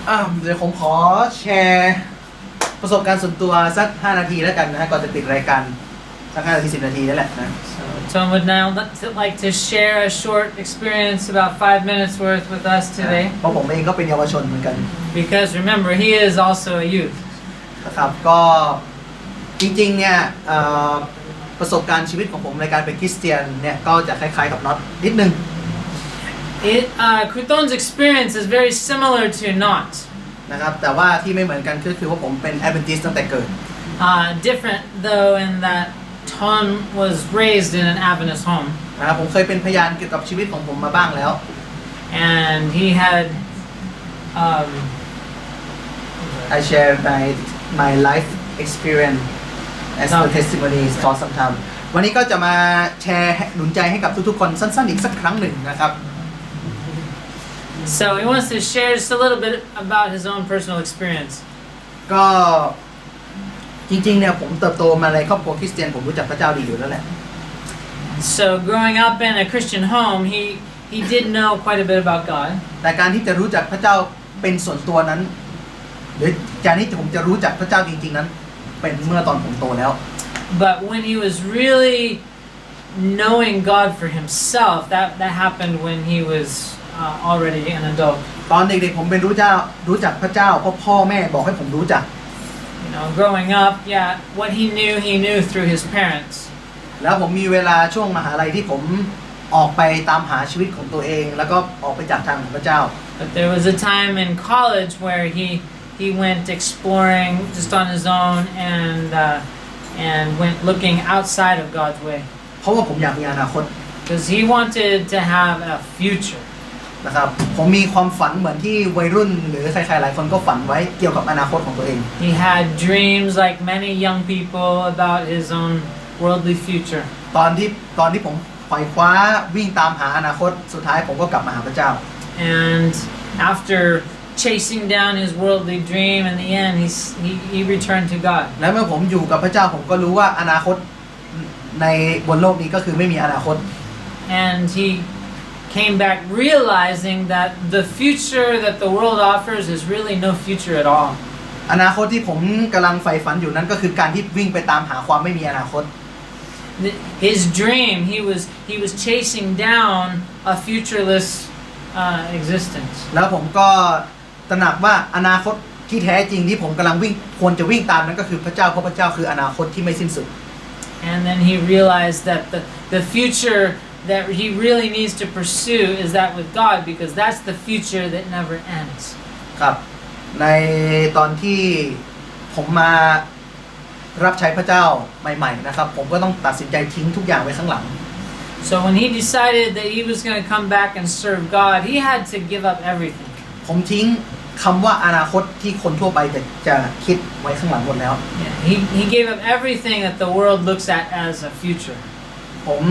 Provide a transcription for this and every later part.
เดี๋ยวผมขอแชร์ประสบการณ์ส่วนตัวสัก5นาทีแล้วกันนะก่อนจะปิดรายการสัก5นาที10นาทีนั่นแหละนะ Tom would now like to share a short experience about 5 minutes worth with us today. เพราะผมเองก็เป็นเยาวชนเหมือนกัน Because remember, he is also a youth. นะครับก็จริงๆเนี่ยประสบการณ์ชีวิตของผมในการเป็นคริสเตียนเนี่ยก็จะคล้ายๆกับน็อตนิดนึงKhon's experience is very similar to Not. นะครับแต่ว่าที่ไม่เหมือนกันก็คือว่าผมเป็นแอดเวนทิสต์ตั้งแต่เกิด Different though in that Tom was raised in an Adventist home. นะครับผมเคยเป็นพยานเกี่ยวกับชีวิตของผมมาบ้างแล้ว And he had I share my life experience as a testimony for some time วันนี้ก็จะมาแชร์หนุนใจให้กับทุกๆคนสั้นๆอีกสักครั้งหนึ่งนะครับ So he wants to share just a little bit about his own personal experience. ก็จริงๆเนี่ยผมเติบโตมาในครอบครัวคริสเตียนผมรู้จักพระเจ้าดีอยู่แล้วแหละ So growing up in a Christian home, he did know quite a bit about God. แต่การที่จะรู้จักพระเจ้าเป็นส่วนตัวนั้นหรือการที่ผมจะรู้จักพระเจ้าจริงๆนั้นเป็นเมื่อตอนผมโตแล้ว But when he was really knowing God for himself, that happened when he was already an adult. ตอนเด็กๆผมเป็นรู้จักพระเจ้าเพราะพ่อแม่บอกให้ผมรู้จัก You know, growing up, what he knew through his parents. แล้วผมมีเวลาช่วงมหาลัยที่ผมออกไปตามหาชีวิตของตัวเองแล้วก็ออกไปจากทางของพระเจ้า But there was a time in college where he went exploring just on his own and went looking outside of God's way. เพราะว่าผมอยากมีอนาคต Because he wanted to have a future. นะครับผมมีความฝันเหมือนที่วัยรุ่นหรือใครๆหลายคนก็ฝันไว้เกี่ยวกับอนาคตของตัวเอง He had dreams like many young people about his own worldly future. ตอนที่ผมไขว่คว้าวิ่งตามหาอนาคตสุดท้ายผมก็กลับมาหาพระเจ้า And after chasing down his worldly dream, in the end he returned to God. และเมื่อผมอยู่กับพระเจ้าผมก็รู้ว่าอนาคตในบนโลกนี้ก็คือไม่มีอนาคต And he came back realizing that the future that the world offers is really no future at all. อนาคตที่ผมกำลังใฝ่ฝันอยู่นั้นก็คือการที่วิ่งไปตามหาความไม่มีอนาคต His dream, he was chasing down a futureless existence. แล้วผมก็ตระหนักว่าอนาคตที่แท้จริงที่ผมกำลังควรจะวิ่งตามนั้นก็คือพระเจ้าเพราะพระเจ้าคืออนาคตที่ไม่สิ้นสุด And then he realized that the future that he really needs to pursue is that with God, because that's the future that never ends. ครับในตอนที่ผมมารับใช้พระเจ้าใหม่ๆนะครับผมก็ต้องตัดสินใจทิ้งทุกอย่างไว้ข้างหลัง So when he decided that he was going to come back and serve God, he had to give up everything. ผมทิ้งคำว่าอนาคตที่คนทั่วไปจะคิดไว้ข้างหลังหมดแล้ว He gave up everything that the world looks at as a future. ผม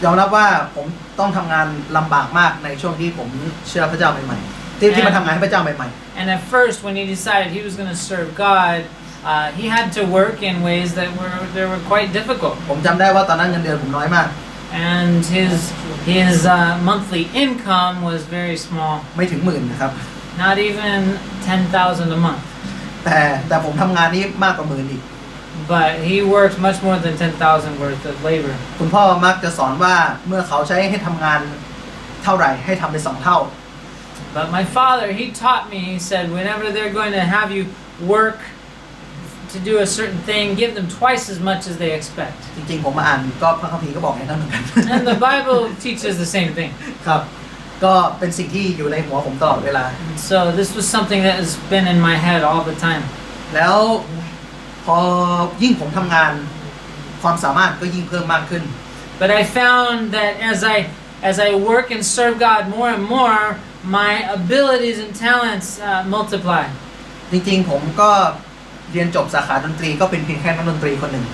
ยอมรับว่าผมต้องทำงานลำบากมากในช่วงที่ผมเชื่อพระเจ้าใหม่ๆที่มาทำงานให้พระเจ้าใหม่ๆ And at first, when he decided he was going to serve God, he had to work in ways that were quite difficult. ผมจำได้ว่าตอนนั้นเงินเดือนผมน้อยมาก And his monthly income was very small. ไม่ถึงหมื่นนะครับ Not even 10,000 a month. แต่ผมทำงานนี้มากกว่าหมื่นอีก But he worked much more than 10,000 worth of labor. คุณพ่อมักจะสอนว่าเมื่อเขาใช้ให้ทำงานเท่าไหร่ให้ทำไป2 เท่า But my father, he taught me, he said, whenever they're going to have you work to do a certain thing, give them twice as much as they expect. จริงๆผมมาอ่านก็พระคัมภีร์ก็บอกอย่างนั้นเหมือนกัน And the Bible teaches the same thing. ครับก็เป็นสิ่งที่อยู่ในหัวผมตลอดเวลา So this was something that has been in my head all the time. แล้วพอยิ่งผมทำงานความสามารถก็ยิ่งเพิ่มมากขึ้น But I found that as I work and serve God more and more, my abilities and talents multiply. จริงๆผมก็เรียนจบสาขาดนตรีก็เป็นเพียงแค่นักดนตรีคนหนึ่ง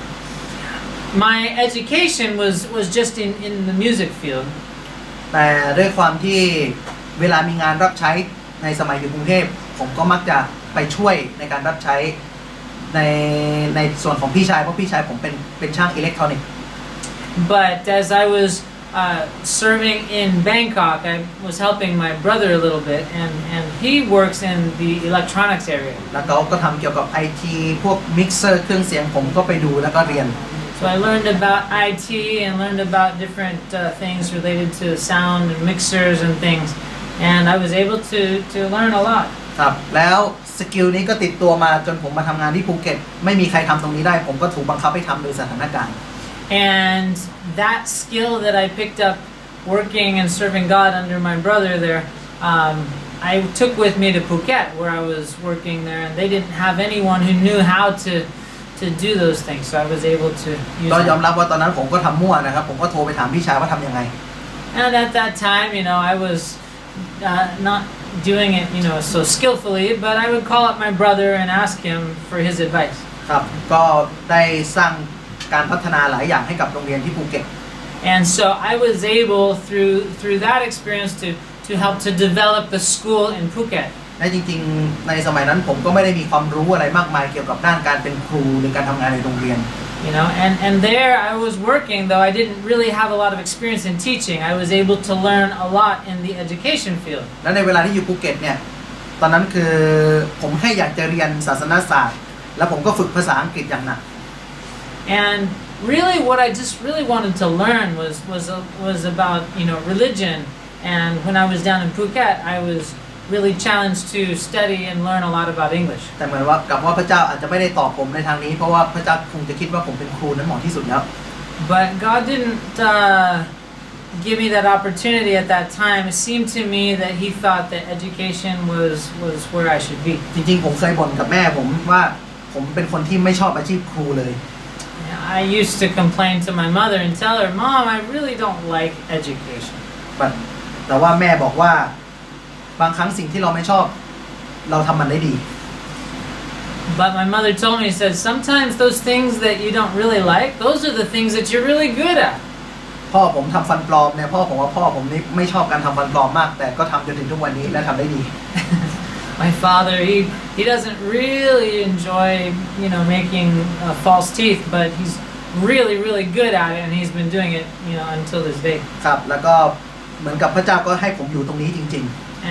My education was just in the music field. แต่ด้วยความที่เวลามีงานรับใช้ในสมัยอยู่กรุงเทพผมก็มักจะไปช่วยในการรับใช้ในส่วนของพี่ชายเพราะพี่ชายผมเป็นช่างอิเล็กทรอนิกส์ But as I was serving in Bangkok, I was helping my brother a little bit, and he works in the electronics area. แล้วเขาก็ทำเกี่ยวกับ IT พวกมิกเซอร์เครื่องเสียงผมก็ไปดูแล้วก็เรียน So I learned about IT and learned about different things related to sound and mixers and things, and I was able to learn a lot. ครับแล้วสกิลนี้ก็ติดตัวมาจนผมมาทำงานที่ภูเก็ตไม่มีใครทำตรงนี้ได้ผมก็ถูกบังคับให้ทำโดยสถานการณ์ And that skill that I picked up working and serving God under my brother there, I took with me to Phuket where I was working there, and they didn't have anyone who knew how to do those things, so I was able to use ก็ยอม them. รับว่าตอนนั้นผมก็ทำมั่วนะครับผมก็โทรไปถามพี่ชายว่าทำยังไง And at that time, I was not doing it, so skillfully, but I would call up my brother and ask him for his advice. ครับก็ได้สร้างการพัฒนาหลายอย่างให้กับโรงเรียนที่ภูเก็ต And so I was able through that experience to help to develop the school in Phuket. และจริงๆในสมัยนั้นผมก็ไม่ได้มีความรู้อะไรมากมายเกี่ยวกับด้านการเป็นครูหรือการทำงานในโรงเรียน And there I was working, though I didn't really have a lot of experience in teaching. I was able to learn a lot in the education field. และในเวลาที่อยู่ภูเก็ตเนี่ยตอนนั้นคือผมแค่อยากจะเรียนศาสนศาสตร์แล้วผมก็ฝึกภาษาอังกฤษอย่างหนัก And really what I just really wanted to learn was about, religion. And when I was down in Phuket, I was really challenged to study and learn a lot about English. แต่เหมือนว่ากับว่าพระเจ้าอาจจะไม่ได้ตอบผมในทางนี้เพราะว่าพระเจ้าคงจะคิดว่าผมเป็นครูนั้นเหมาะที่สุดแล้ว But God didn't give me that opportunity at that time. It seemed to me that He thought that education was where I should be. จริงๆผมเคยบ่นกับแม่ผมว่าผมเป็นคนที่ไม่ชอบอาชีพครูเลย I used to complain to my mother and tell her, "Mom, I really don't like education." แต่ว่าแม่บอกว่าบางครั้งสิ่งที่เราไม่ชอบเราทำมันได้ดี But my mother told me, said, sometimes those things that you don't really like, those are the things that you're really good at. พ่อผมทำฟันปลอมเนี่ยพ่อผมนี่ไม่ชอบการทำฟันปลอมมากแต่ก็ทำจนถึงทุกวันนี้และทำได้ดี My father, he doesn't really enjoy, making false teeth, but he's really, really good at it, and he's been doing it, until this day. ครับแล้วก็เหมือนกับพระเจ้าก็ให้ผมอยู่ตรงนี้จริง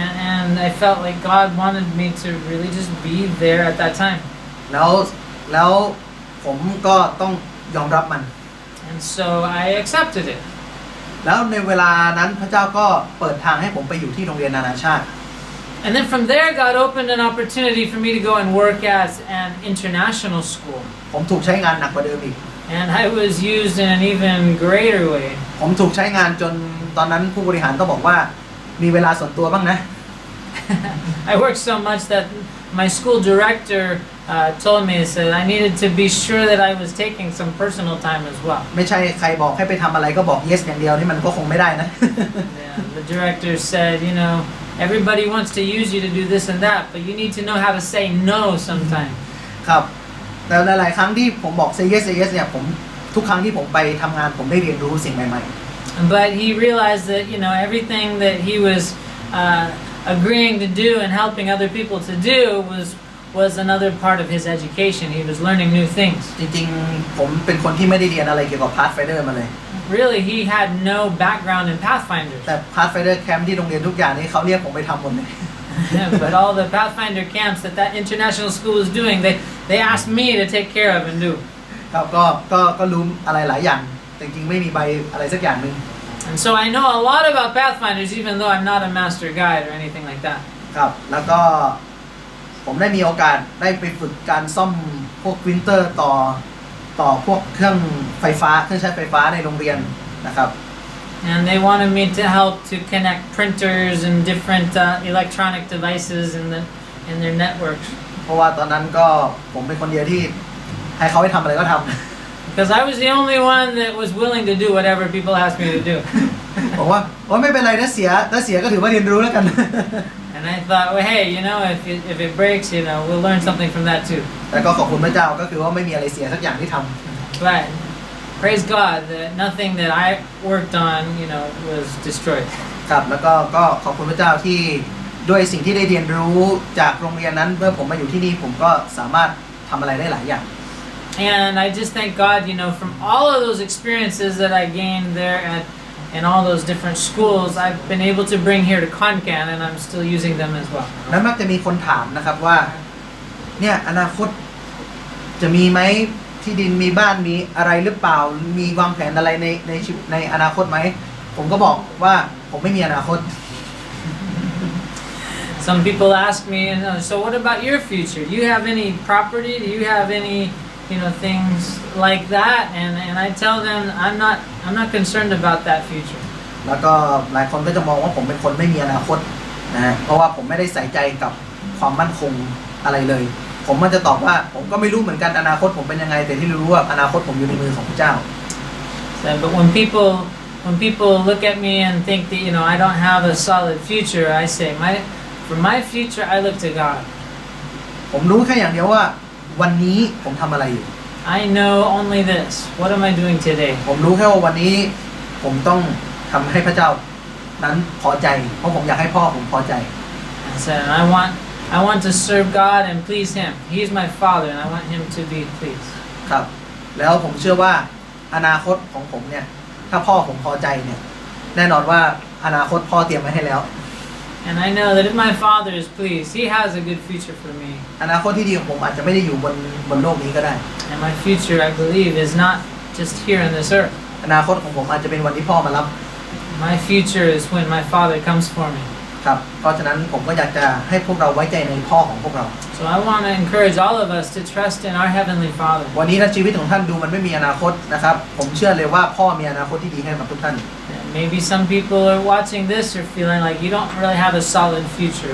And I felt like God wanted me to really just be there at that time. ๆแล้วผมก็ต้องยอมรับมัน And so I accepted it. แล้วในเวลานั้นพระเจ้าก็เปิดทางให้ผมไปอยู่ที่โรงเรียนนานาชาติ And then from there, God opened an opportunity for me to go and work at an international school. ผมถูกใช้งานหนักกว่าเดิมอีก And I was used in an even greater way. ผมถูกใช้งานจนตอนนั้นผู้บริหารต้องบอกว่ามีเวลาส่วนตัวบ้างนะ I worked so much that my school director told me, said I needed to be sure that I was taking some personal time as well. ไม่ใช่ใครบอกให้ไปทำอะไรก็บอก yes อย่างเดียวนี่มันก็คงไม่ได้นะ Yeah, the director said, everybody wants to use you to do this and that, but you need to know how to say no sometimes. ครับแต่หลายๆครั้งที่ผมบอก say yes say yes เนี่ยผมทุกครั้งที่ผมไปทำงานผมได้เรียนรู้สิ่งใหม่ๆ But he realized that everything that he was agreeing to do and helping other people to do was another part of his education. He was learning new things. จริงๆผมเป็นคนที่ไม่ได้เรียนอะไรเกี่ยวกับ Pathfinder มาเลย Really, he had no background in Pathfinders. แต่ Pathfinder Camp ที่โรงเรียนทุกอย่างนี้เขาเรียกผมไปทำหมดเลย But all the Pathfinder camps that international school was doing, they asked me to take care of and do. ครับก็รู้อะไรหลายอย่างแต่จริงๆไม่มีใบอะไรสักอย่างนึง And so I know a lot about Pathfinders, even though I'm not a master guide or anything like that. ครับแล้วก็ผมได้มีโอกาสได้ไปฝึกการซ่อมพวกปรินเตอร์ต่อพวกเครื่องไฟฟ้าเครื่องใช้ไฟฟ้าในโรงเรียนนะครับ And they wanted me to help to connect printers and different electronic devices in their networks. เพราะว่าตอนนั้นก็ผมเป็นคนเดียวที่ให้เขาให้ทำอะไรก็ทำ Because I was the only one that was willing to do whatever people asked me to do. บอกว่าโอ๊ยไม่เป็นไรถ้าเสียก็ถือว่าเรียนรู้แล้วกัน And I thought, well, hey, if it breaks, we'll learn something from that too. แต่ก็ขอบคุณพระเจ้าก็คือว่าไม่มีอะไรเสียสักอย่างที่ทำ But praise God that nothing that I worked on, was destroyed. ครับแล้วก็ขอบคุณพระเจ้าที่ด้วยสิ่งที่ได้เรียนรู้จากโรงเรียนนั้นเมื่อผมมาอยู่ที่นี่ผมก็สามารถทำอะไรได้หลายอย่าง And I just thank God, from all of those experiences that I gained there and all those different schools I've been able to bring here to Khon and I'm still using them as well. นั้นมักจะมีคนถามนะครับว่าเนี่ยอนาคตจะมีไหมที่ดินมีบ้านมีอะไรหรือเปล่ามีวางแผนอะไรในชีวิตในอนาคตไหมผมก็บอกว่าผมไม่มีอนาคต Some people ask me, so what about your future? Do you have any property? Do you have any, things like that? And I tell them I'm not concerned about that future. แล้วก็หลายคนก็จะมองว่าผมเป็นคนไม่มีอนาคตนะฮะเพราะว่าผมไม่ได้ใส่ใจกับความมั่นคงอะไรเลยผมมันจะตอบว่าผมก็ไม่รู้เหมือนกันอนาคตผมเป็นยังไงแต่ที่รู้ว่าอนาคตผมอยู่ในมือของพระเจ้า But when people look at me and think that I don't have a solid future, I say for my future I look to God. ผมรู้แค่อย่างเดียวว่าวันนี้ผมทำอะไรอยู่ I know only this. What am I doing today? ผมรู้แค่ว่าวันนี้ผมต้องทำให้พระเจ้านั้นพอใจเพราะผมอยากให้พ่อผมพอใจ I said I want to serve God and please Him. He's my Father and I want Him to be pleased. ครับแล้วผมเชื่อว่าอนาคตของผมเนี่ยถ้าพ่อผมพอใจเนี่ยแน่นอนว่าอนาคตพ่อเตรียมไว้ให้แล้ว And I know that if my Father is pleased, He has a good future for me. อนาคตที่ดีของผมอาจจะไม่ได้อยู่บนโลกนี้ก็ได้ And my future, I believe, is not just here on this earth. อนาคตของผมอาจจะเป็นวันที่พ่อมารับ My future is when my Father comes for me. ครับเพราะฉะนั้นผมก็อยากจะให้พวกเราไว้ใจในพ่อของพวกเรา So I want to encourage all of us to trust in our Heavenly Father. วันนี้ถ้าชีวิตของท่านดูมันไม่มีอนาคตนะครับผมเชื่อเลยว่าพ่อมีอนาคตที่ดีให้กับทุกท่าน And maybe some people are watching this or feeling like you don't really have a solid future,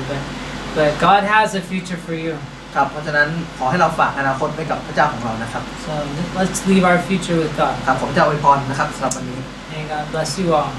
but God has a future for you. ครับเพราะฉะนั้นขอให้เราฝากอนาคตไว้กับพระเจ้าของเรานะครับ So let's leave our future with God. ครับผมจะอวยพรนะครับสำหรับวันนี้ And God bless you all.